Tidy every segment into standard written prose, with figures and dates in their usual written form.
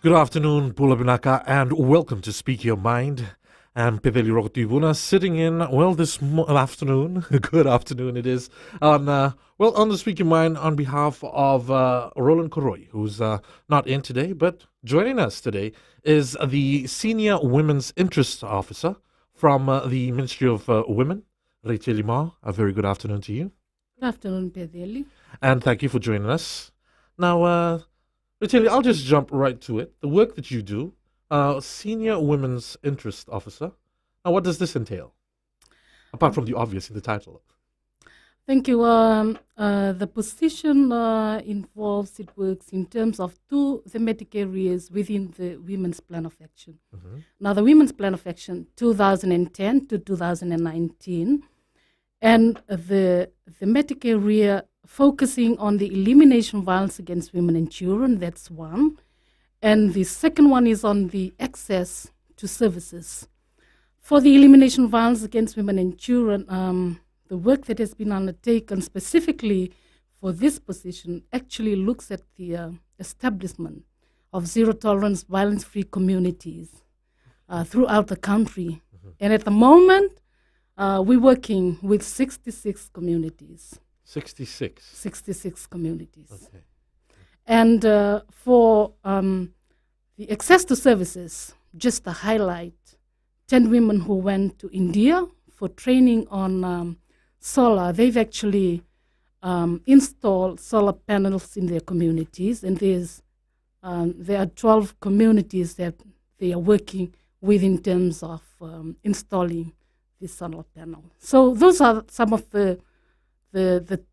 Good afternoon, Pula Binaka, and welcome to Speak Your Mind. I'm Peveli Rokotivuna, sitting in, this afternoon, good afternoon it is, on the Speak Your Mind on behalf of Roland Koroi, who's not in today, but joining us today is the Senior Women's Interest Officer from the Ministry of Women, Rachel Limau. A very good afternoon to you. Good afternoon, Peveli. And thank you for joining us. Now, Rachel, I'll just jump right to it. The work that you do, Senior Women's Interest Officer. Now, what does this entail? Apart from the obvious in the title. Thank you. The position involves, it works in terms of two thematic areas within the Women's Plan of Action. Mm-hmm. Now, the Women's Plan of Action 2010 to 2019, and the thematic area focusing on the elimination of violence against women and children, that's one. And the second one is on the access to services. For the elimination of violence against women and children, the work that has been undertaken specifically for this position actually looks at the establishment of zero-tolerance, violence-free communities throughout the country. Mm-hmm. And at the moment, we're working with 66 communities. 66 communities. Okay. And for the access to services, just to highlight, 10 women who went to India for training on solar. They've actually installed solar panels in their communities, and there are 12 communities that they are working with in terms of installing this solar panel. So those are some of the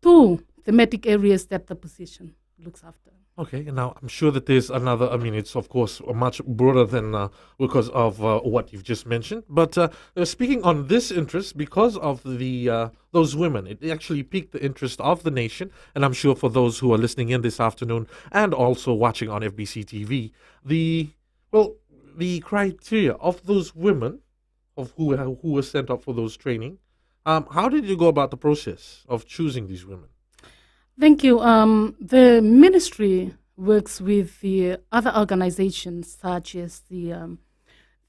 two thematic areas that the position looks after. Okay, and now I'm sure that there's another, it's of course much broader than because of what you've just mentioned, but speaking on this interest, because of the those women, it actually piqued the interest of the nation, and I'm sure for those who are listening in this afternoon and also watching on FBC TV, the criteria of those women of who were sent up for those training, how did you go about the process of choosing these women? Thank you. The ministry works with the other organizations such as the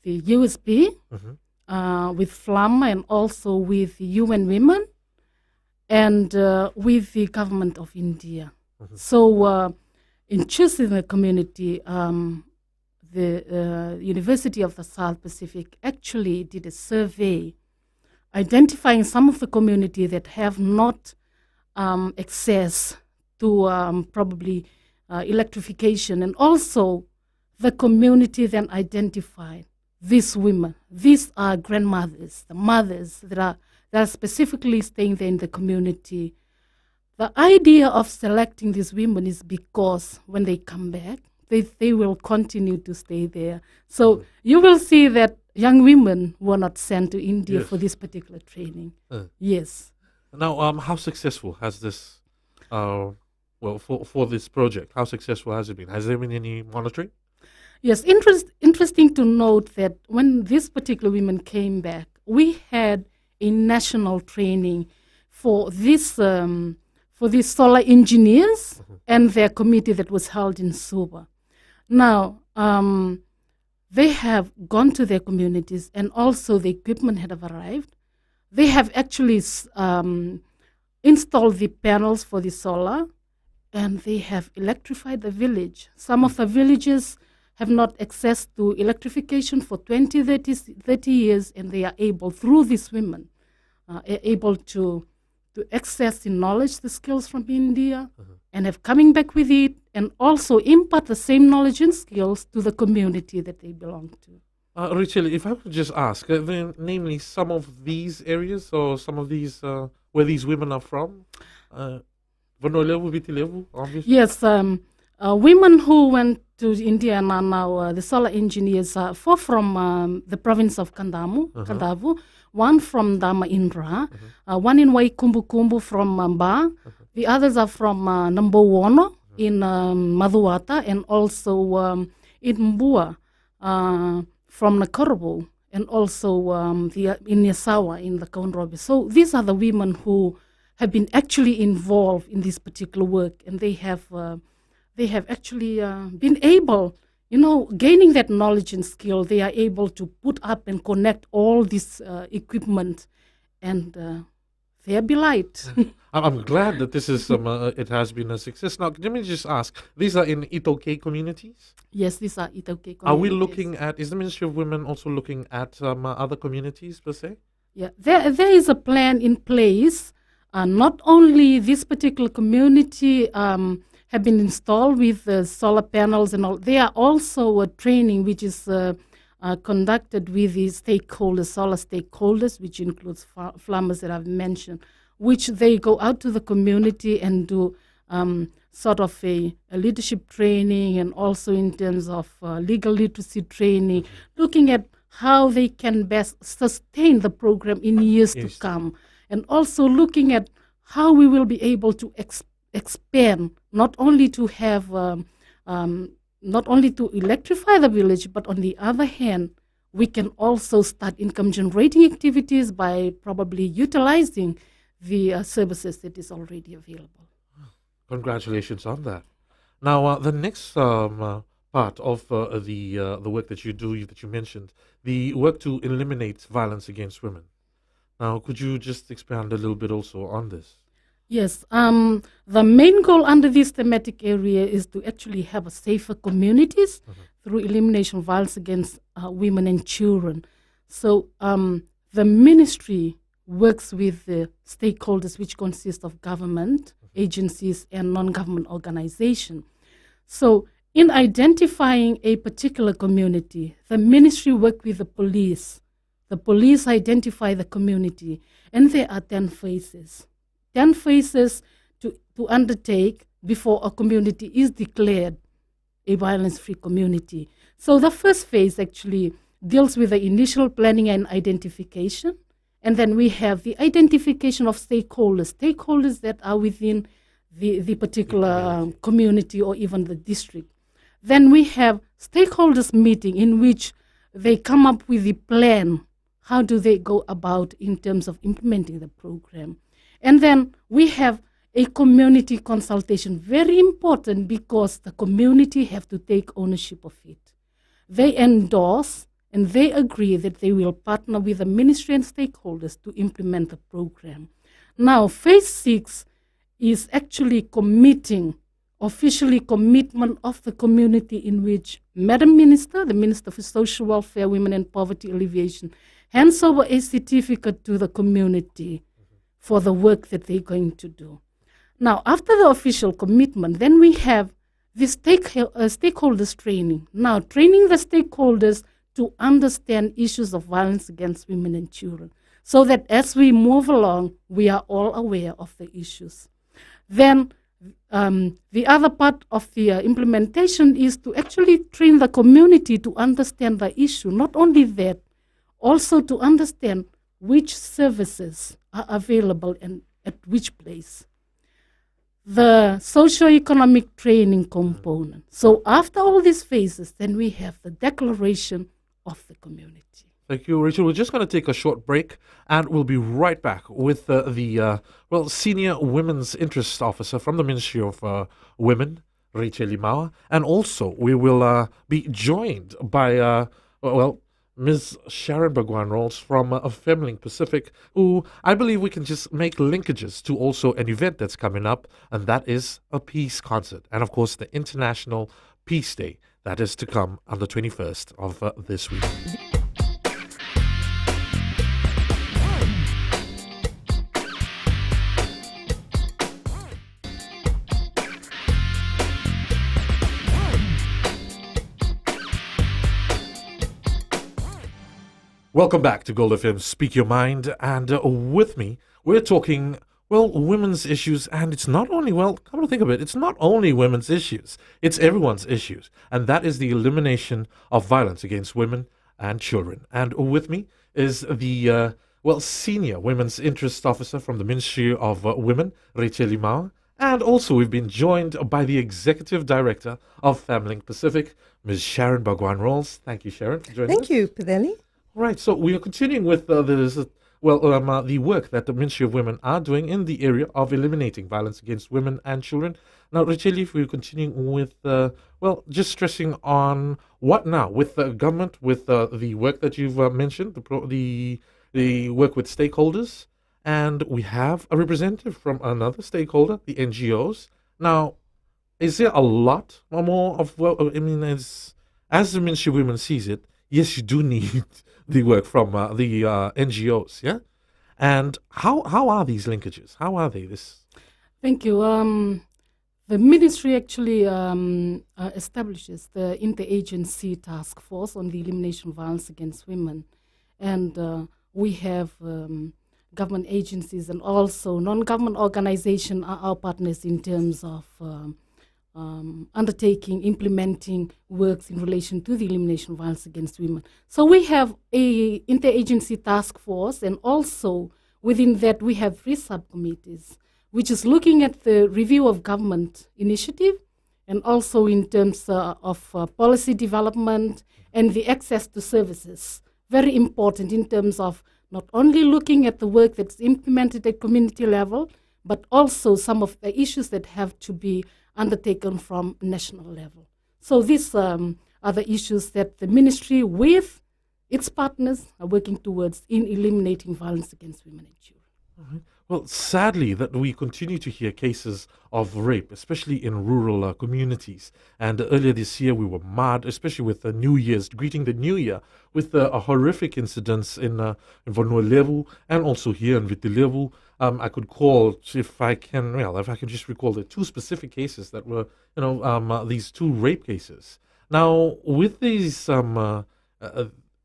USP, mm-hmm. With FLAM, and also with UN Women, and with the government of India. Mm-hmm. So in choosing the community, the University of the South Pacific actually did a survey identifying some of the community that have not access to probably electrification, and also the community then identified these women. These are grandmothers, the mothers that are specifically staying there in the community. The idea of selecting these women is because when they come back, they will continue to stay there. So you will see that young women were not sent to India for this particular training. Yes. Now, how successful has this, for this project, how successful has it been? Has there been any monitoring? Yes, interesting to note that when these particular women came back, we had a national training for these solar engineers mm-hmm. and their committee that was held in Suva. Now, they have gone to their communities, and also the equipment had arrived. They have actually installed the panels for the solar, and they have electrified the village. Some of the villages have not access to electrification for 20, 30 years, and they are able, through these women, able to access the knowledge, the skills from India, mm-hmm. and have coming back with it, and also impart the same knowledge and skills to the community that they belong to. Rachel, if I could just ask, namely some of these areas or some of these where these women are from? Obviously. Yes, women who went to India and are now the solar engineers are four from the province of Kandavu, one from Dharma Indra, one in Waikumbu from Mamba, the others are from Nambowono in Madhuwata, and also in Mbua from Nakorobo, and also in Nyasawa in the Kaunrobe. So these are the women who have been actually involved in this particular work, and they have actually been able gaining that knowledge and skill, they are able to put up and connect all this equipment, and they're delight. I'm glad that this is it has been a success. Now, let me just ask: these are in Itoke communities. Yes, these are Itoke communities. Are we looking at? Is the Ministry of Women also looking at other communities per se? Yeah, there is a plan in place. Not only this particular community have been installed with solar panels and all. There are also a training which is conducted with the stakeholders, solar stakeholders, which includes farmers that I've mentioned, which they go out to the community and do sort of a leadership training, and also in terms of legal literacy training, looking at how they can best sustain the program in years to come, and also looking at how we will be able to expand, not only to have, not only to electrify the village, but on the other hand, we can also start income generating activities by probably utilizing the services that is already available. Congratulations on that. Now, the next part of the work that you do, that you mentioned, the work to eliminate violence against women. Now, could you just expand a little bit also on this? Yes. The main goal under this thematic area is to actually have a safer communities through elimination of violence against women and children. So the ministry works with the stakeholders, which consist of government, agencies, and non-government organizations. So in identifying a particular community, the ministry works with the police. The police identify the community, and there are 10 phases. 10 phases to undertake before a community is declared a violence-free community. So the first phase actually deals with the initial planning and identification, and then we have the identification of stakeholders that are within the particular community or even the district. Then we have stakeholders meeting in which they come up with the plan. How do they go about in terms of implementing the program? And then we have a community consultation, very important because the community have to take ownership of it. They endorse and they agree that they will partner with the ministry and stakeholders to implement the program. Now, phase 6 is actually officially commitment of the community, in which Madam Minister, the Minister for Social Welfare, Women and Poverty Alleviation, hands over a certificate to the community for the work that they're going to do. Now, after the official commitment, then we have the stakeholders training. Now, training the stakeholders to understand issues of violence against women and children, so that as we move along, we are all aware of the issues. Then the other part of the implementation is to actually train the community to understand the issue. Not only that, also to understand which services are available and at which place. The socio-economic training component. So after all these phases, then we have the declaration of the community. Thank you, Rachel. We're just going to take a short break, and we'll be right back with the Senior Women's Interest Officer from the Ministry of Women, Rachel Limawa, and also we will be joined by, Ms. Sharon Bagwan-Rolls from Femlink Pacific, who I believe we can just make linkages to also an event that's coming up, and that is a peace concert. And of course, the International Peace Day that is to come on the 21st of this week. Welcome back to Gold FM Speak Your Mind, and with me, we're talking, women's issues, and it's not only, come to think of it, it's not only women's issues, it's everyone's issues, and that is the elimination of violence against women and children. And with me is the, Senior Women's Interest Officer from the Ministry of Women, Rachel Limawa, and also we've been joined by the Executive Director of Femlink Pacific, Ms. Sharon Bagwan-Rolls. Thank you, Sharon, for joining us. Thank you, Pideli. Right, so we are continuing with this the work that the Ministry of Women are doing in the area of eliminating violence against women and children. Now, Richeli, if we're continuing with, just stressing on what now with the government, with the work that you've mentioned, the work with stakeholders, and we have a representative from another stakeholder, the NGOs. Now, is there a lot more of, as the Ministry of Women sees it, yes, you do need the work from the NGOs, yeah? And how are these linkages? How are they? Thank you. The ministry actually establishes the interagency task force on the elimination of violence against women. And we have government agencies and also non-government organizations are our partners in terms of undertaking, implementing works in relation to the elimination of violence against women. So we have a interagency task force, and also within that we have 3 subcommittees, which is looking at the review of government initiative and also in terms of policy development and the access to services. Very important in terms of not only looking at the work that's implemented at community level, but also some of the issues that have to be undertaken from national level. So these are the issues that the ministry with its partners are working towards in eliminating violence against women and children. Right. Well, sadly, that we continue to hear cases of rape, especially in rural communities. And earlier this year, we were marred, especially with the New Year's, greeting the New Year, with a horrific incidents in Vanua and also here in Viti. I could call, if I can just recall the 2 specific cases that were, these 2 rape cases. Now, with these, the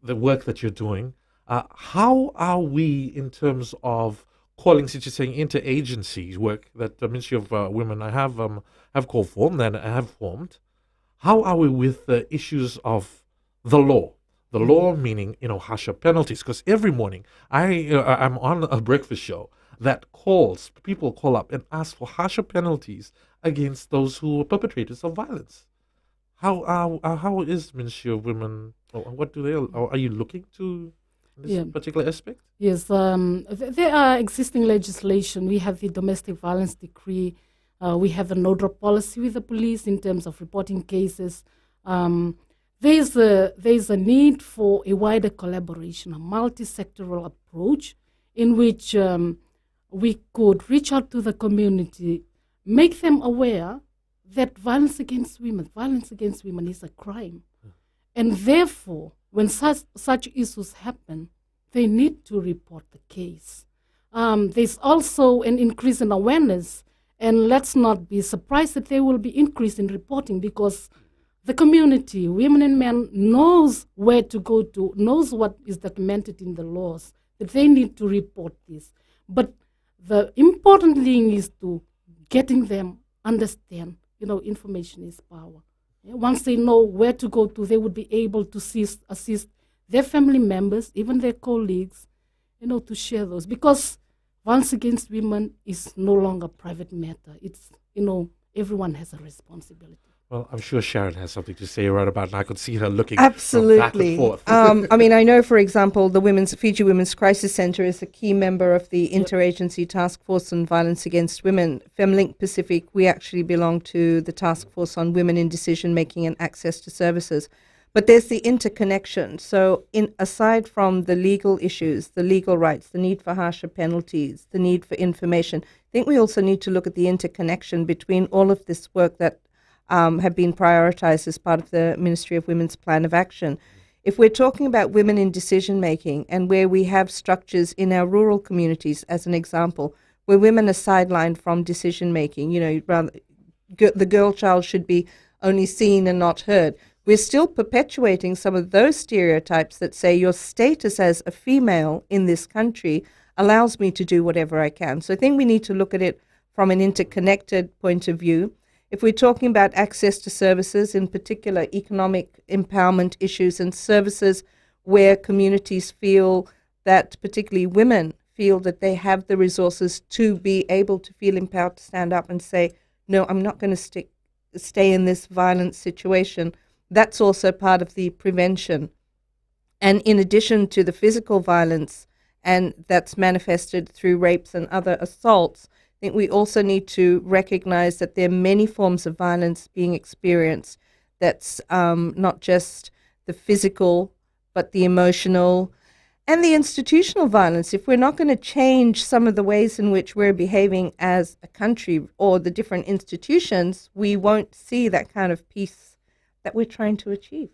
work that you're doing, how are we in terms of calling, such as saying, interagency work that the Ministry of Women have called for and have formed? How are we with the issues of the law? The law meaning, harsher penalties. Because every morning I'm on a breakfast show that people call up and ask for harsher penalties against those who are perpetrators of violence. How is Ministry of Women? What do they? Are you looking to this particular aspect? Yes, there are existing legislation. We have the domestic violence decree. We have the no-drop policy with the police in terms of reporting cases. There's a need for a wider collaboration, a multi-sectoral approach in which we could reach out to the community, make them aware that violence against women is a crime. And therefore, when such issues happen, they need to report the case. There's also an increase in awareness, and let's not be surprised that there will be increase in reporting because the community, women and men, knows where to go to, knows what is documented in the laws, that they need to report this. But the important thing is to getting them understand, information is power. Once they know where to go to, they would be able to assist their family members, even their colleagues, to share those. Because violence against women is no longer a private matter. It's, everyone has a responsibility. Well, I'm sure Sharon has something to say right about it. I could see her looking absolutely back and forth. I know, for example, the Fiji Women's Crisis Centre is a key member of the Interagency Task Force on Violence Against Women. FemLink Pacific, we actually belong to the Task Force on Women in Decision Making and Access to Services. But there's the interconnection. So aside from the legal issues, the legal rights, the need for harsher penalties, the need for information, I think we also need to look at the interconnection between all of this work that have been prioritized as part of the Ministry of Women's Plan of Action. If we're talking about women in decision-making and where we have structures in our rural communities, as an example, where women are sidelined from decision-making, the girl child should be only seen and not heard, we're still perpetuating some of those stereotypes that say your status as a female in this country allows me to do whatever I can. So I think we need to look at it from an interconnected point of view. If we're talking about access to services, in particular economic empowerment issues and services where communities feel that, particularly women, feel that they have the resources to be able to feel empowered to stand up and say, no, I'm not going to stay in this violent situation. That's also part of the prevention. And in addition to the physical violence and that's manifested through rapes and other assaults, I think we also need to recognize that there are many forms of violence being experienced. That's not just the physical, but the emotional and the institutional violence. If we're not going to change some of the ways in which we're behaving as a country or the different institutions, we won't see that kind of peace that we're trying to achieve.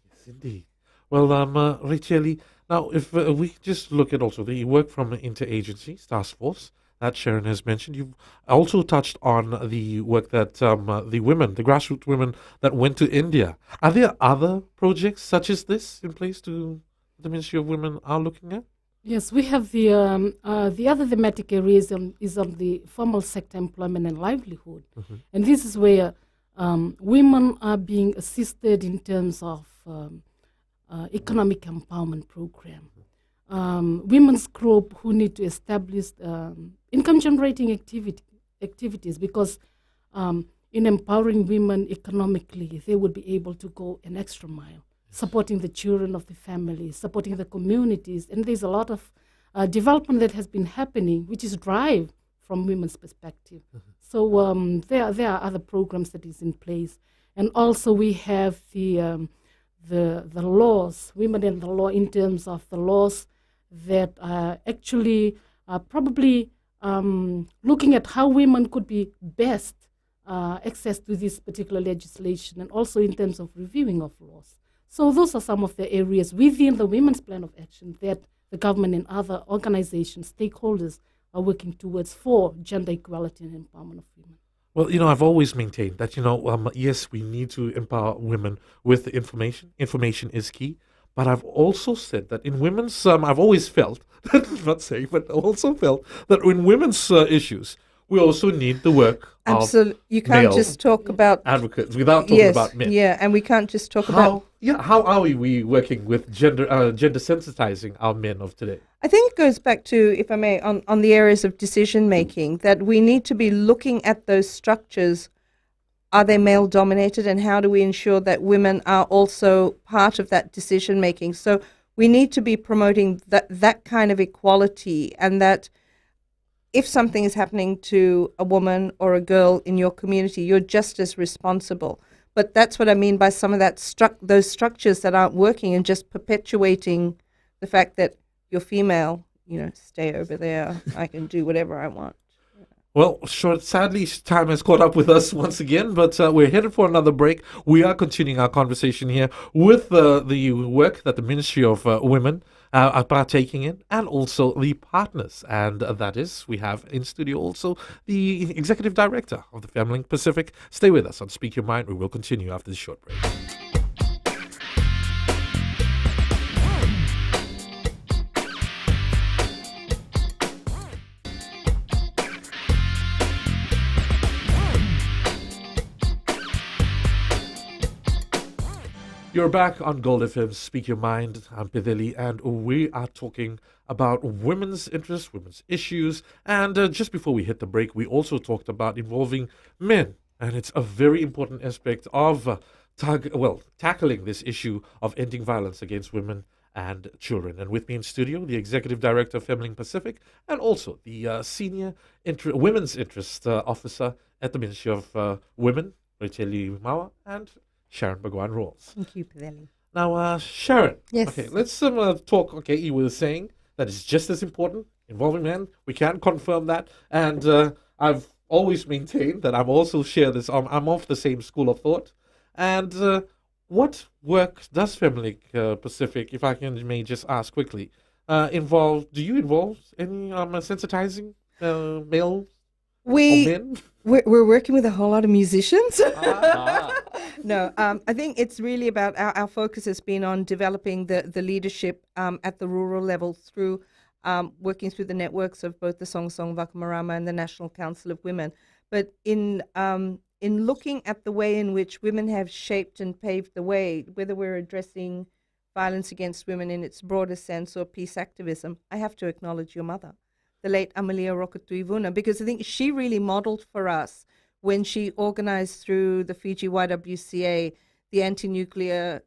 Yes, indeed. Well, Racheli, now if we just look at also the work from the interagency task force that Sharon has mentioned, you've also touched on the work that the women, the grassroots women that went to India. Are there other projects such as this in place to the Ministry of Women are looking at? Yes, we have the other thematic area is on the formal sector employment and livelihood, and this is where women are being assisted in terms of economic empowerment program. Women's group who need to establish income generating activities, because in empowering women economically, they would be able to go an extra mile, supporting the children of the family, supporting the communities. And there's a lot of development that has been happening, which is drive from women's perspective. So there are other programs that is in place. And also we have the laws, women and the law, in terms of the laws that are actually probably looking at how women could be best access to this particular legislation, and also in terms of reviewing of laws. So those are some of the areas within the Women's Plan of Action that the government and other organizations, stakeholders, are working towards for gender equality and empowerment of women. Well, I've always maintained that, yes, we need to empower women with information. Information is key. But I've also said that in women's, I've always felt, not saying, but also felt that in women's issues, we also need the work Absolutely. You can't just talk about advocates without talking about men. Yeah, and we can't just talk about... How are we working with gender sensitizing our men of today? I think it goes back to, if I may, on the areas of decision making, that we need to be looking at those structures. Are they male dominated, and how do we ensure that women are also part of that decision making? So we need to be promoting that kind of equality, and that if something is happening to a woman or a girl in your community, you're just as responsible. But that's what I mean by some of that those structures that aren't working, and just perpetuating the fact that you're female, stay over there, I can do whatever I want. Well, sadly, time has caught up with us once again, but we're headed for another break. We are continuing our conversation here with the work that the Ministry of Women are partaking in, and also the partners. And that is, we have in studio also the Executive Director of the Femlink Pacific. Stay with us on Speak Your Mind. We will continue after this short break. You're back on Gold FM, Speak Your Mind. I'm Pideli, and we are talking about women's interests, women's issues. And just before we hit the break, we also talked about involving men. And it's a very important aspect of tackling this issue of ending violence against women and children. And with me in studio, the Executive Director of Femlink Pacific, and also the Senior Women's Interest Officer at the Ministry of Women, Racheli Mawa, and Sharon Bhagwan-Rawls. Thank you, Pideli. Now, Sharon. Yes. Okay, let's talk. Okay, you were saying that it's just as important involving men. We can confirm that. And I've always maintained that I'm also share this. I'm of the same school of thought. And what work does Femlink Pacific, if I may just ask quickly, involve? Do you involve any sensitizing male or men? We're working with a whole lot of musicians. No, I think it's really about our focus has been on developing the leadership at the rural level through working through the networks of both the Song Song Wakamarama and the National Council of Women. But in looking at the way in which women have shaped and paved the way, whether we're addressing violence against women in its broader sense or peace activism, I have to acknowledge your mother, the late Amalia Rokotuivuna, because I think she really modeled for us when she organized through the Fiji YWCA the anti-nuclear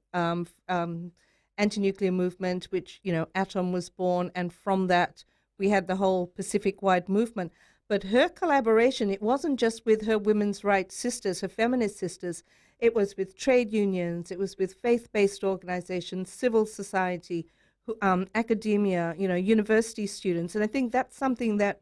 anti-nuclear movement, which, Atom was born, and from that we had the whole Pacific-wide movement. But her collaboration, it wasn't just with her women's rights sisters, her feminist sisters. It was with trade unions, it was with faith-based organizations, civil society, academia, university students. And I think that's something that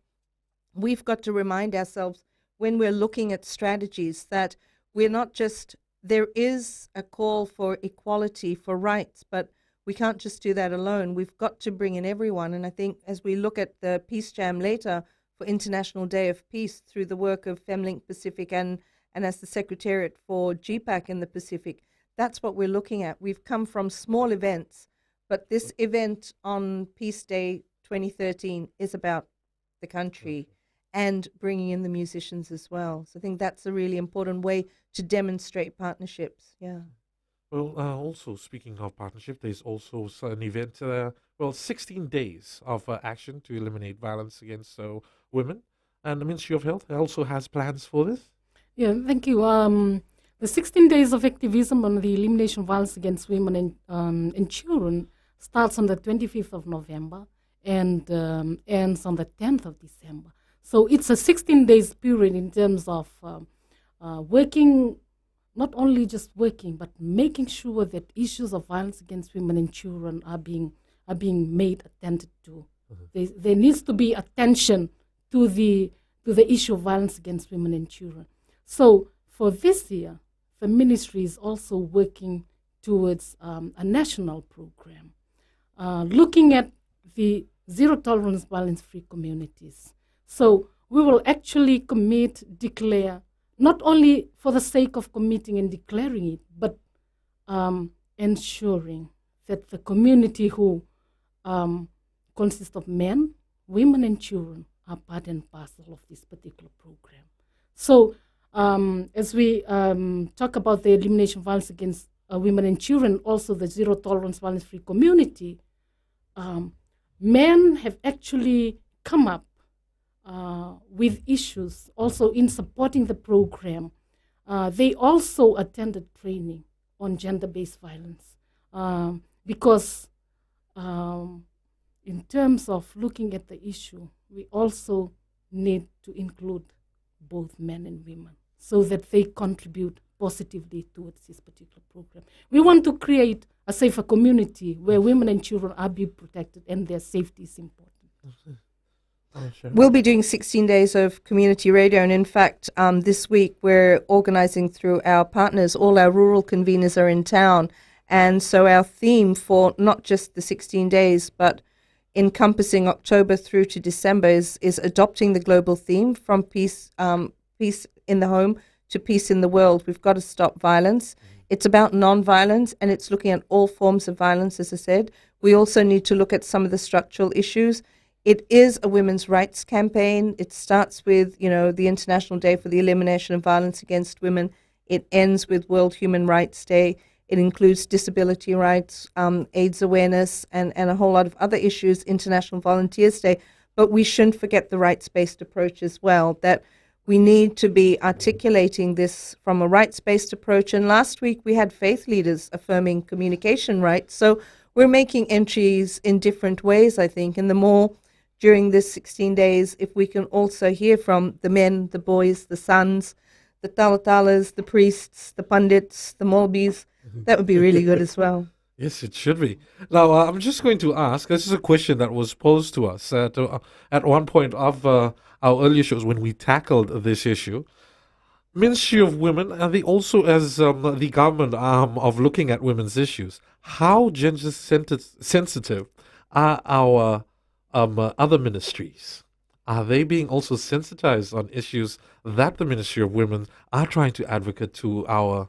we've got to remind ourselves when we're looking at strategies, that we're not just, there is a call for equality, for rights, but we can't just do that alone. We've got to bring in everyone. And I think as we look at the Peace Jam later for International Day of Peace through the work of FemLink Pacific and as the Secretariat for GPAC in the Pacific, that's what we're looking at. We've come from small events, but this event on Peace Day 2013 is about the country and bringing in the musicians as well. So I think that's a really important way to demonstrate partnerships. Yeah. Well, also speaking of partnership, there's also an event, 16 days of action to eliminate violence against women. And the Ministry of Health also has plans for this? Yeah, thank you. The 16 days of activism on the elimination of violence against women and children starts on the 25th of November and ends on the 10th of December. So it's a 16 days period in terms of working, not only just working, but making sure that issues of violence against women and children are being made attended to. Mm-hmm. There needs to be attention to the issue of violence against women and children. So for this year, the ministry is also working towards a national program, looking at the zero tolerance violence-free communities. So we will actually declare, not only for the sake of committing and declaring it, but ensuring that the community who consists of men, women, and children are part and parcel of this particular program. So as we talk about the elimination of violence against women and children, also the zero tolerance violence-free community, men have actually come up with issues also in supporting the program. They also attended training on gender-based violence because in terms of looking at the issue, we also need to include both men and women so that they contribute positively towards this particular program. We want to create a safer community where women and children are being protected and their safety is important. Sure. We'll be doing 16 days of community radio, and in fact, this week we're organizing through our partners. All our rural conveners are in town, and so our theme for not just the 16 days, but encompassing October through to December is adopting the global theme from peace in the home to peace in the world. We've got to stop violence. It's about non-violence, and it's looking at all forms of violence, as I said. We also need to look at some of the structural issues. It is a women's rights campaign. It starts with, the International Day for the Elimination of Violence Against Women. It ends with World Human Rights Day. It includes disability rights, AIDS awareness, and a whole lot of other issues, International Volunteers Day. But we shouldn't forget the rights-based approach as well, that we need to be articulating this from a rights-based approach. And last week we had faith leaders affirming communication rights. So we're making entries in different ways, I think, and the more during this 16 days, if we can also hear from the men, the boys, the sons, the talatalas, the priests, the pundits, the Molbis, that would be really good as well. Yes, it should be. Now, I'm just going to ask, this is a question that was posed to us at one point of our earlier shows when we tackled this issue. Ministry of Women, and they also as the government arm of looking at women's issues, how gender sensitive are our other ministries? Are they being also sensitized on issues that the Ministry of Women are trying to advocate to our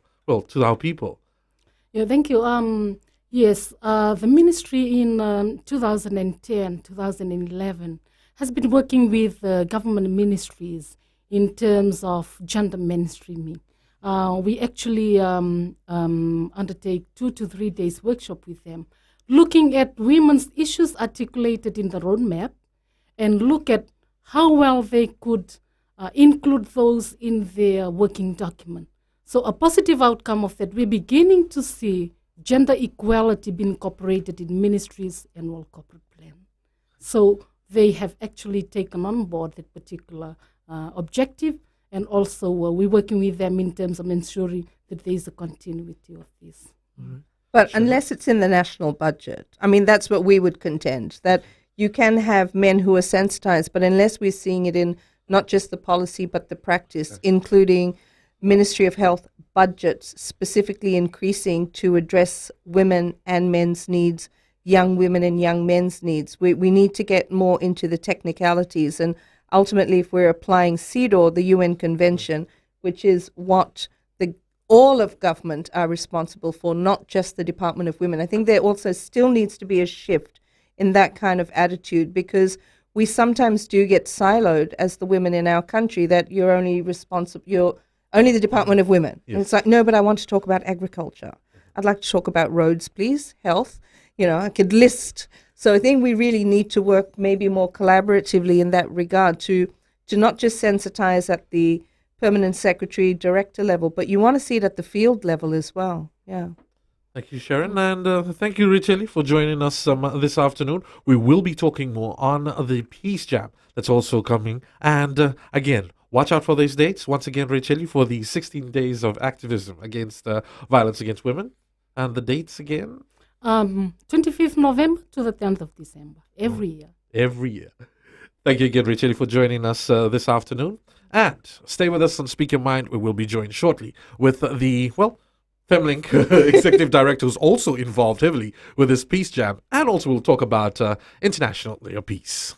people? Yeah, thank you. Yes, the ministry in 2010, 2011 has been working with government ministries in terms of gender mainstreaming. We actually undertake 2 to 3 days workshop with them, looking at women's issues articulated in the roadmap and look at how well they could include those in their working document. So a positive outcome of that, we're beginning to see gender equality be incorporated in ministries' annual corporate plan. So they have actually taken on board that particular objective, and also we're working with them in terms of ensuring that there is a continuity of this. But unless it's in the national budget, I mean, that's what we would contend, that you can have men who are sensitized, but unless we're seeing it in not just the policy but the practice, including Ministry of Health budgets specifically increasing to address women and men's needs, young women and young men's needs. We need to get more into the technicalities. And ultimately, if we're applying CEDAW, the UN Convention, which is what all of government are responsible for, not just the Department of Women, I think there also still needs to be a shift in that kind of attitude, because we sometimes do get siloed as the women in our country, that you're only the Department of Women. Yes. And it's like, no, but I want to talk about agriculture. I'd like to talk about roads, please, health. I could list. So I think we really need to work maybe more collaboratively in that regard to not just sensitize at the permanent secretary, director level, but you want to see it at the field level as well. Yeah. Thank you, Sharon, and thank you, Richeli, for joining us this afternoon. We will be talking more on the Peace Jam that's also coming. And again, watch out for these dates. Once again, Richeli, for the 16 days of activism against violence against women. And the dates again? 25th November to the 10th of December, every year. Every year. Thank you again, Richeli, for joining us this afternoon. And stay with us on Speak Your Mind. We will be joined shortly with the, Femlink Executive Director, who's also involved heavily with this Peace Jam. And also we'll talk about International Day of Peace.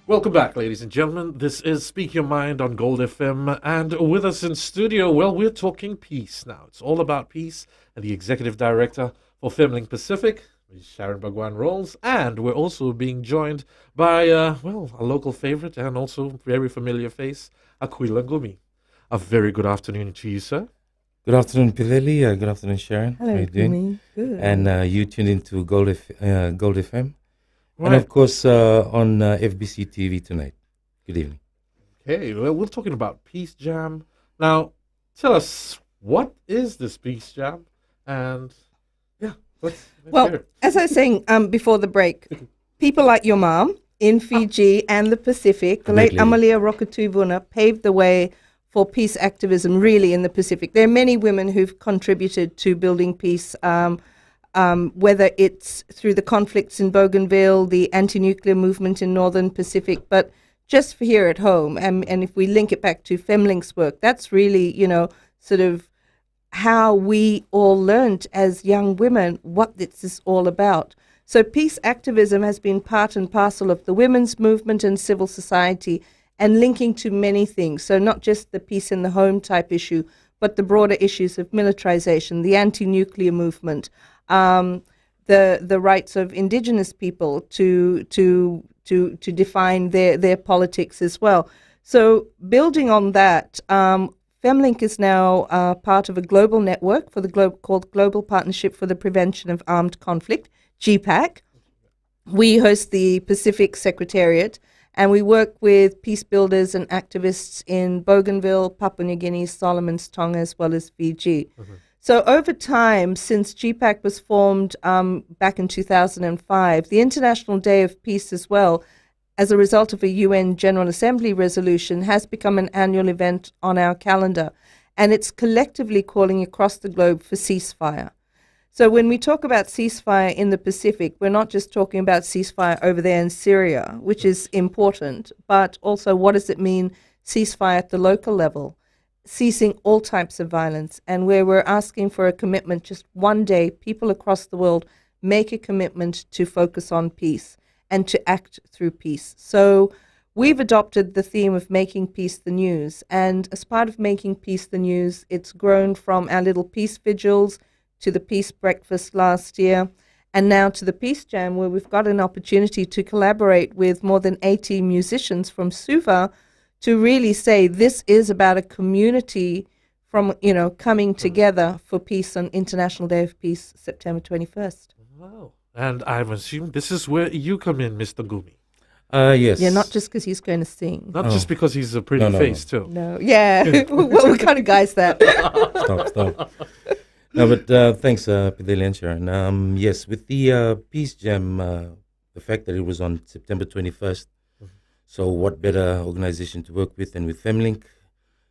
Welcome back, ladies and gentlemen. This is Speak Your Mind on Gold FM. And with us in studio, we're talking peace now. It's all about peace. And the Executive Director for Femlink Pacific, Ms. Sharon Bhagwan-Rolls. And we're also being joined by, a local favorite and also very familiar face, Aquila Ngumi. A very good afternoon to you, sir. Good afternoon, Pileli. Good afternoon, Sharon. Hello, How you doing? Kumi. Good. And you tuned into Gold FM. Right. And of course, on FBC TV tonight. Good evening. Okay, well, we're talking about Peace Jam. Now, tell us, what is this Peace Jam? And, let's hear it. As I was saying before the break, people like your mom in Fiji and the Pacific, the late Amalia Rokutuvuna, paved the way for peace activism really in the Pacific. There are many women who've contributed to building peace, whether it's through the conflicts in Bougainville, the anti-nuclear movement in Northern Pacific, but just for here at home, and if we link it back to Femlink's work, that's really, sort of how we all learned as young women what this is all about. So peace activism has been part and parcel of the women's movement and civil society, and linking to many things. So not just the peace in the home type issue, but the broader issues of militarization, the anti-nuclear movement, the rights of indigenous people to define their politics as well. So building on that, Femlink is now part of a global network called Global Partnership for the Prevention of Armed Conflict, GPAC. We host the Pacific Secretariat, and we work with peace builders and activists in Bougainville, Papua New Guinea, Solomon's Tonga, as well as Fiji. Mm-hmm. So over time, since GPAC was formed back in 2005, the International Day of Peace as well, as a result of a UN General Assembly resolution, has become an annual event on our calendar. And it's collectively calling across the globe for ceasefire. So when we talk about ceasefire in the Pacific, we're not just talking about ceasefire over there in Syria, which is important, but also what does it mean, ceasefire at the local level, ceasing all types of violence, and where we're asking for a commitment, just one day, people across the world make a commitment to focus on peace and to act through peace. So we've adopted the theme of making peace the news, and as part of making peace the news, it's grown from our little peace vigils to the Peace Breakfast last year, and now to the Peace Jam, where we've got an opportunity to collaborate with more than 80 musicians from Suva to really say this is about a community from, coming together for peace on International Day of Peace, September 21st. Wow. And I'm assuming this is where you come in, Mr. Gumi. Yes. Yeah, not just because he's going to sing. Not just because he's a pretty No, no, face, too. No, yeah. Well, what kind of guy's that? Stop. No, but thanks, Pideli and Sharon. Yes, with the Peace Jam, the fact that it was on September 21st, so what better organization to work with than with Femlink?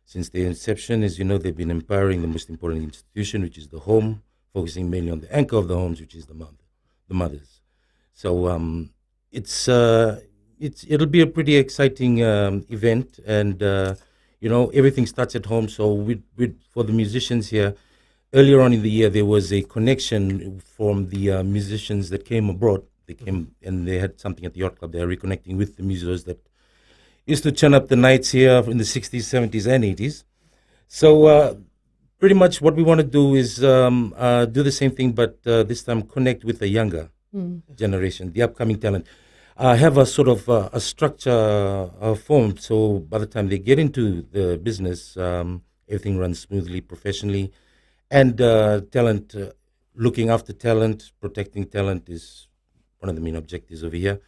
Since their inception, as you know, they've been empowering the most important institution, which is the home, focusing mainly on the anchor of the homes, which is the mothers. So it'll be a pretty exciting event, and everything starts at home. So for the musicians here, earlier on in the year there was a connection from the musicians that came abroad. They came and they had something at the yacht club. They are reconnecting with the musicians that used to turn up the nights here in the 60s, 70s, and 80s. So pretty much what we want to do is do the same thing, but this time connect with the younger generation, the upcoming talent. Have a sort of a structure formed, so by the time they get into the business, everything runs smoothly, professionally, and talent, looking after talent, protecting talent is one of the main objectives over here,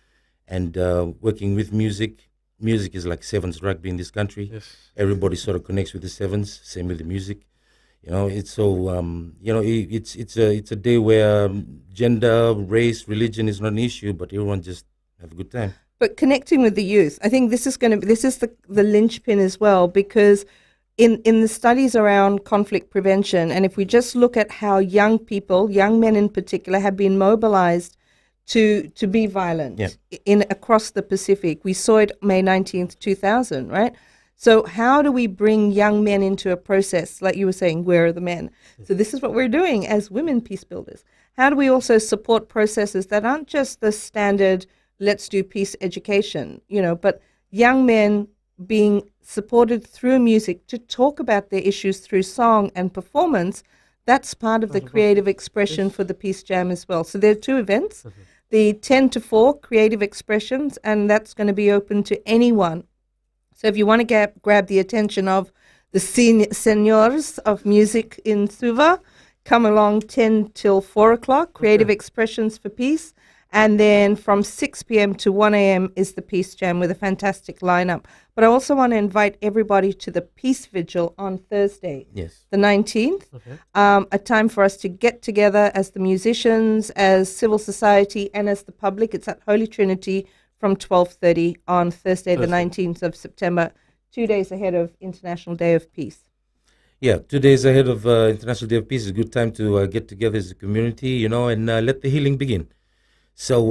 and working with music. Music is like sevens rugby in this country. Yes. Everybody sort of connects with the sevens. Same with the music. It's so it's a day where gender, race, religion is not an issue, but everyone just have a good time. But connecting with the youth, I think this is the linchpin as well, because in the studies around conflict prevention, and if we just look at how young people, young men in particular, have been mobilized to be violent across the Pacific. We saw it May 19th, 2000, right? So how do we bring young men into a process? Like you were saying, where are the men? So this is what we're doing as women peace builders. How do we also support processes that aren't just the standard, let's do peace education, but young men being supported through music to talk about their issues through song and performance? That's part of the creative expression for the Peace Jam as well. So there are two events. The 10 to 4 creative expressions, and that's going to be open to anyone. So if you want to grab the attention of the seniors of music in Suva, come along 10 till 4 o'clock, creative expressions for peace. And then from 6 p.m. to 1 a.m. is the Peace Jam with a fantastic lineup. But I also want to invite everybody to the Peace Vigil on Thursday, the 19th, a time for us to get together as the musicians, as civil society, and as the public. It's at Holy Trinity from 12:30 on Thursday, the 19th of September, 2 days ahead of International Day of Peace. Yeah, 2 days ahead of International Day of Peace is a good time to get together as a community, and let the healing begin. So,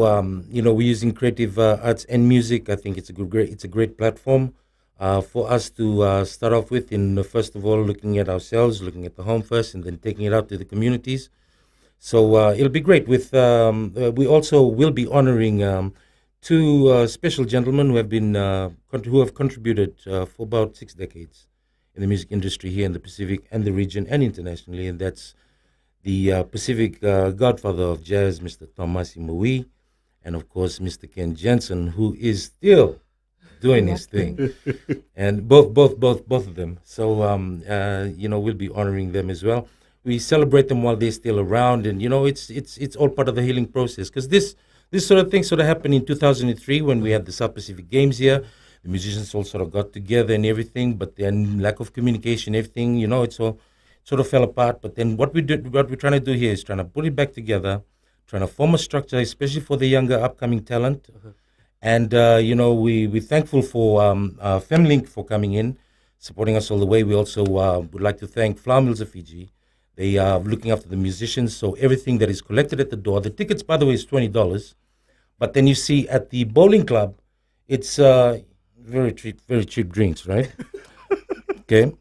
we're using creative arts and music. I think it's a great platform for us to start off with. In first of all, looking at ourselves, looking at the home first, and then taking it out to the communities. So it'll be great. With we also will be honoring two special gentlemen who have contributed for about 6 decades in the music industry here in the Pacific and the region and internationally, and that's the Pacific godfather of jazz, Mr. Tomasi Maui, and of course Mr. Ken Jensen, who is still doing his thing, and both of them. So we'll be honoring them as well. We celebrate them while they're still around, and it's all part of the healing process. Because this sort of thing sort of happened in 2003 when we had the South Pacific Games here. The musicians all sort of got together and everything, but then lack of communication, everything, it's all sort of fell apart. But then what we're trying to do here is trying to put it back together, trying to form a structure, especially for the younger upcoming talent. And, we're thankful for Femlink for coming in, supporting us all the way. We also would like to thank Flour Mills of Fiji. They are looking after the musicians, so everything that is collected at the door. The tickets, by the way, is $20. But then you see at the bowling club, it's very cheap drinks, right? Okay.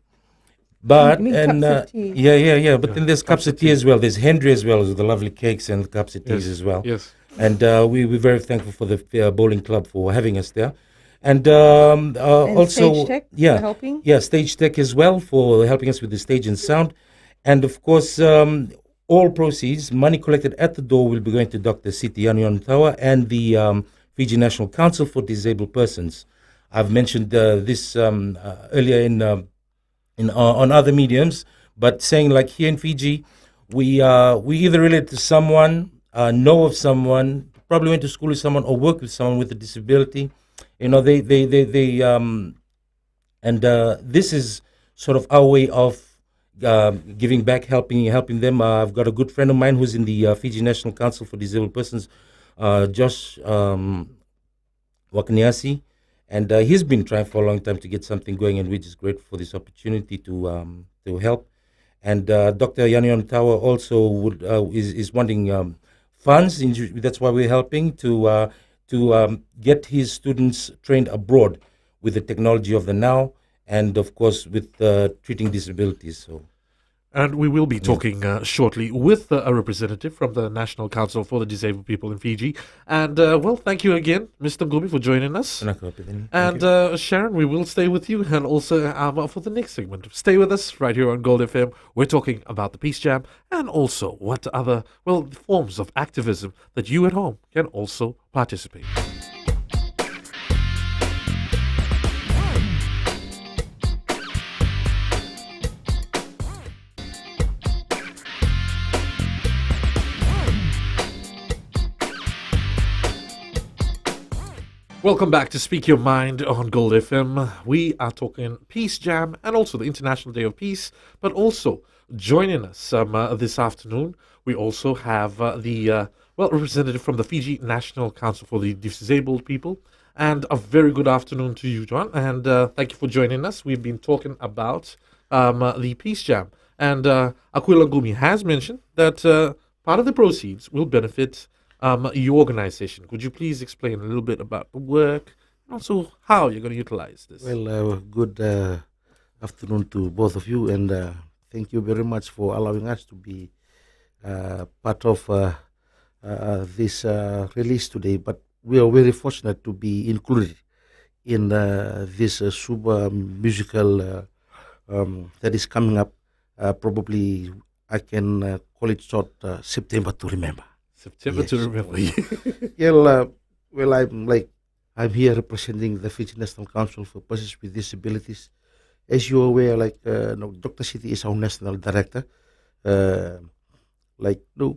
But cups of tea. Yeah. But then there's cups of tea as well. There's Henry as well, with the lovely cakes and cups of teas as well. Yes. And we're very thankful for the bowling club for having us there. And also, Stage Tech for helping. Yeah, Stage Tech as well for helping us with the stage and sound. And of course, all proceeds, money collected at the door, will be going to Dr. Siti Yaniontawa and the Fiji National Council for Disabled Persons. I've mentioned this earlier on other mediums. But saying like here in Fiji, we either relate to someone, know of someone, probably went to school with someone, or work with someone with a disability. You know, this is sort of our way of giving back, helping them. I've got a good friend of mine who's in the Fiji National Council for Disabled Persons, Josh Wakaniasi, and he's been trying for a long time to get something going, and we're just grateful for this opportunity to help. And Dr. Yanion Tower also is wanting funds. That's why we're helping to get his students trained abroad with the technology of the now, and of course with treating disabilities. So. And we will be talking shortly with a representative from the National Council for the Disabled People in Fiji. And, well, thank you again, Mr. Ngumi, for joining us. And, Sharon, we will stay with you and also for the next segment. Stay with us right here on Gold FM. We're talking about the Peace Jam and also what other, well, forms of activism that you at home can also participate. Welcome back to Speak Your Mind on Gold FM. We are talking Peace Jam and also the International Day of Peace, but also joining us this afternoon, we also have the representative from the Fiji National Council for the Disabled People. And a very good afternoon to you, John, and thank you for joining us. We've been talking about the Peace Jam, and Aquila Ngumi has mentioned that part of the proceeds will benefit your organization. Could you please explain a little bit about the work and also how you're going to utilize this? Well, good afternoon to both of you, and thank you very much for allowing us to be part of this release today. But we are very fortunate to be included in this super musical that is coming up. Probably I can call it short September to Remember. September to remember. Well, I'm here representing the Fiji National Council for Persons with Disabilities. As you're aware, Dr. Siti is our national director.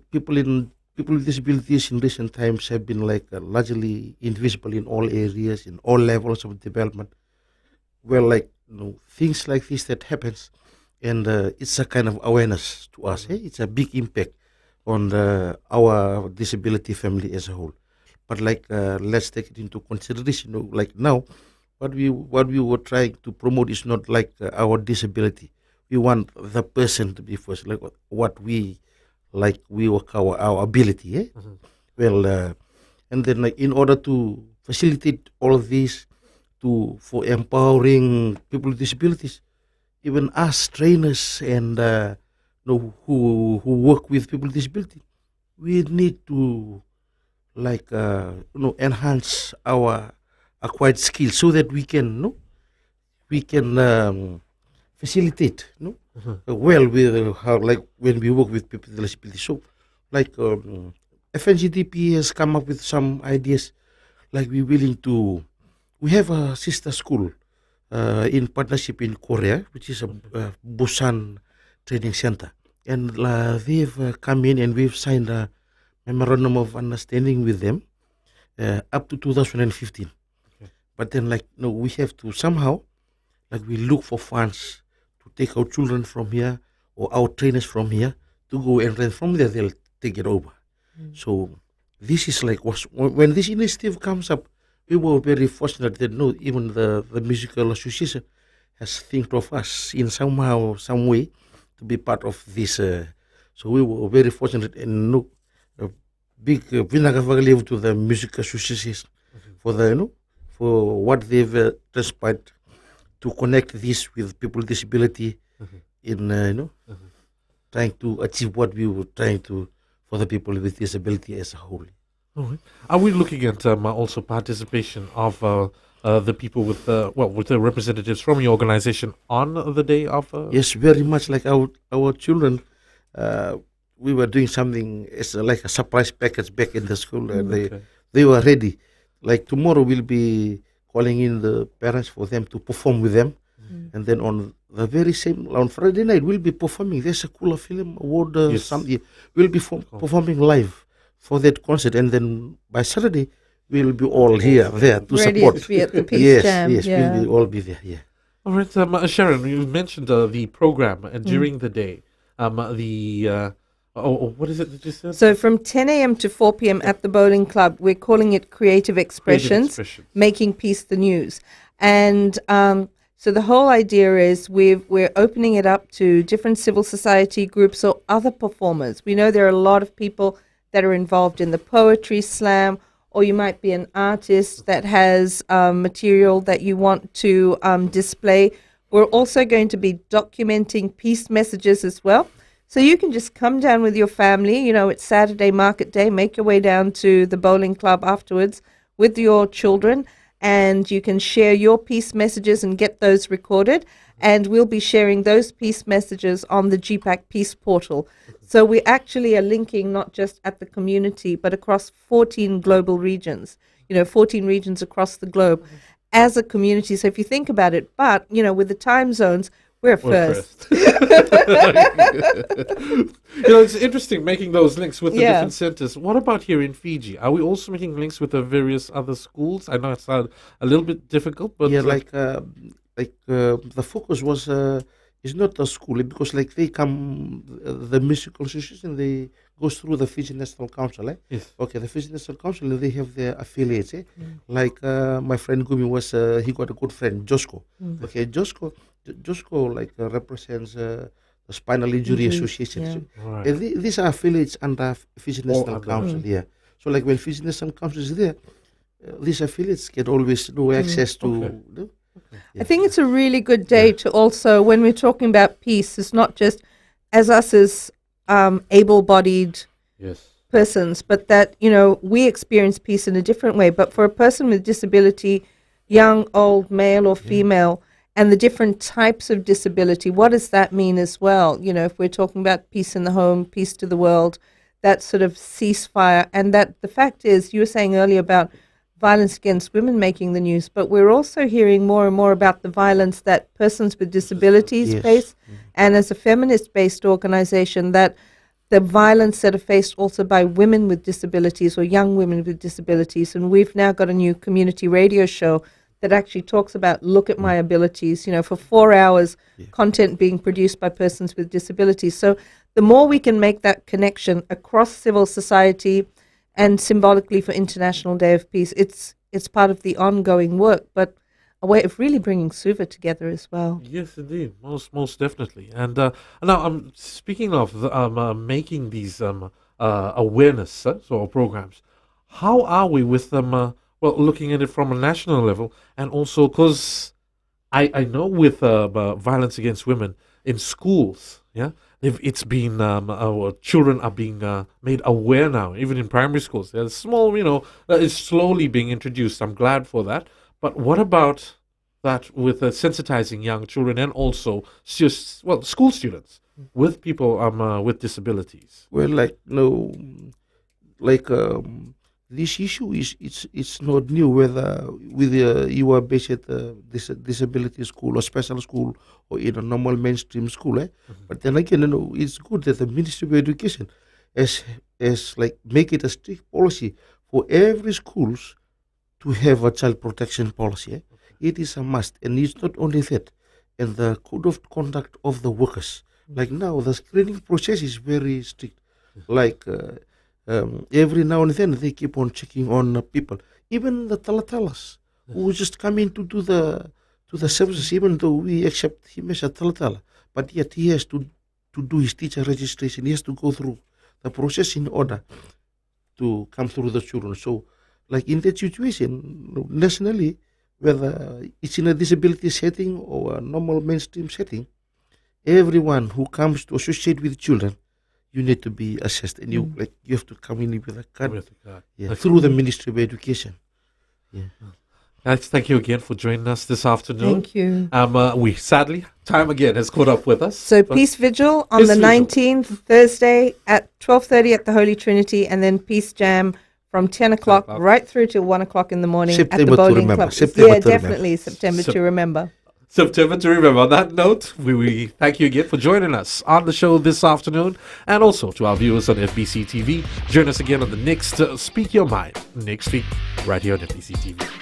People with disabilities in recent times have been largely invisible in all areas, in all levels of development. Well, things like this that happens, and it's a kind of awareness to us. It's a big impact on our disability family as a whole. But let's take it into consideration. Now, what we were trying to promote is not our disability. We want the person to be first, what we work our ability. Well, and then in order to facilitate all of this, for empowering people with disabilities, even us trainers and who work with people with disability, we need to enhance our acquired skills so that we can facilitate well with how when we work with people with disability. So FNGDP has come up with some ideas. We have a sister school in partnership in Korea, which is a Busan Training Center, and they've come in and we've signed a memorandum of understanding with them up to 2015. Okay. But then we have to somehow we look for funds to take our children from here or our trainers from here to go, and then from there they'll take it over. So this is when this initiative comes up, we were very fortunate that even the musical association has think of us in some way to be part of this. So we were very fortunate, and big Vinagavagalev to the music association for what they've transpired to connect this with people with disability in trying to achieve what we were trying to for the people with disability as a whole. Right. Are we looking at also participation of the people with the representatives from your organization on the day of? Yes, very much like our children. We were doing something as a surprise package back in the school. They were ready. Tomorrow we'll be calling in the parents for them to perform with them. And then on the very same, on Friday night, we'll be performing. There's a Kula Film Award, Yes. we'll be performing live for that concert. And then by Saturday, we'll be all there to Ready support. to be at the Peace Yes, Jam. yes, yeah. we'll all be there, yeah. All right, Sharon, you mentioned the program during the day. What is it that you said? So from 10 a.m. to 4 p.m. at the Bowling Club, we're calling it Creative Expressions, Making Peace the News. And so the whole idea is we're opening it up to different civil society groups or other performers. We know there are a lot of people that are involved in the poetry slam, or you might be an artist that has material that you want to display. We're also going to be documenting peace messages as well. So you can just come down with your family, it's Saturday market day, make your way down to the Bowling Club afterwards with your children, and you can share your peace messages and get those recorded. And we'll be sharing those peace messages on the GPAC Peace Portal. So we actually are linking not just at the community, but across 14 global regions, 14 regions across the globe as a community. So if you think about it, but, with the time zones, we're first. It's interesting making those links with the Yeah. different centers. What about here in Fiji? Are we also making links with the various other schools? I know it's a little bit difficult, but Yeah, the focus was is not a school because they come the musical association they goes through the Fiji National Council. yes. Okay, the Fiji National Council they have their affiliates. Like my friend Gumi was he got a good friend Josco. Okay, Josco represents the Spinal Injury Injuries, Association. yeah. So, Right. these are affiliates under Fiji National under- Council. Yeah. So like when Fiji National Council is there, these affiliates get always access to. Okay. I think it's a really good day to also, when we're talking about peace, it's not just as us as able-bodied Yes. persons, but that, we experience peace in a different way. But for a person with disability, young, old, male or female, and the different types of disability, what does that mean as well? If we're talking about peace in the home, peace to the world, that sort of ceasefire, and that the fact is, you were saying earlier about violence against women making the news, but we're also hearing more and more about the violence that persons with disabilities Yes. face, and as a feminist-based organization, that the violence that are faced also by women with disabilities or young women with disabilities. And we've now got a new community radio show that actually talks about look at my abilities, for 4 hours, content being produced by persons with disabilities. So the more we can make that connection across civil society and symbolically for International Day of Peace, it's part of the ongoing work, but a way of really bringing Suva together as well. Yes, indeed, most definitely. And now, speaking of making these awareness sort of programs, how are we with them? Looking at it from a national level, and also because I know with violence against women in schools, it's been children are being made aware now, even in primary schools. There's small, it's slowly being introduced. I'm glad for that. But what about that with sensitizing young children and also school students with people with disabilities? Well, this issue it's not new whether with you are based at disability school or special school or in a normal mainstream school. But then again, it's good that the Ministry of Education has make it a strict policy for every schools to have a child protection policy. It is a must, and it's not only that. And the code of conduct of the workers, like now the screening process is very strict. Every now and then they keep on checking on people, even the talatalas who just come in to do the services, even though we accept him as a talatala, but yet he has to do his teacher registration. He has to go through the process in order to come through the children. So like in that situation, nationally, whether it's in a disability setting or a normal mainstream setting, everyone who comes to associate with children, you need to be assessed, and you have to come in with a card, through the Ministry of Education. Guys, thank you again for joining us this afternoon. Thank you. We sadly, time again has caught up with us. So but Peace Vigil on Peace the Vigil. 19th, Thursday at 12:30 at the Holy Trinity, and then Peace Jam from 10 o'clock right through till 1 o'clock in the morning at September the to Bowling remember. Club. September to remember. Definitely September to remember. September to remember. On that note, we thank you again for joining us on the show this afternoon, and also to our viewers on FBC TV. Join us again on the next Speak Your Mind next week, right here on FBC TV.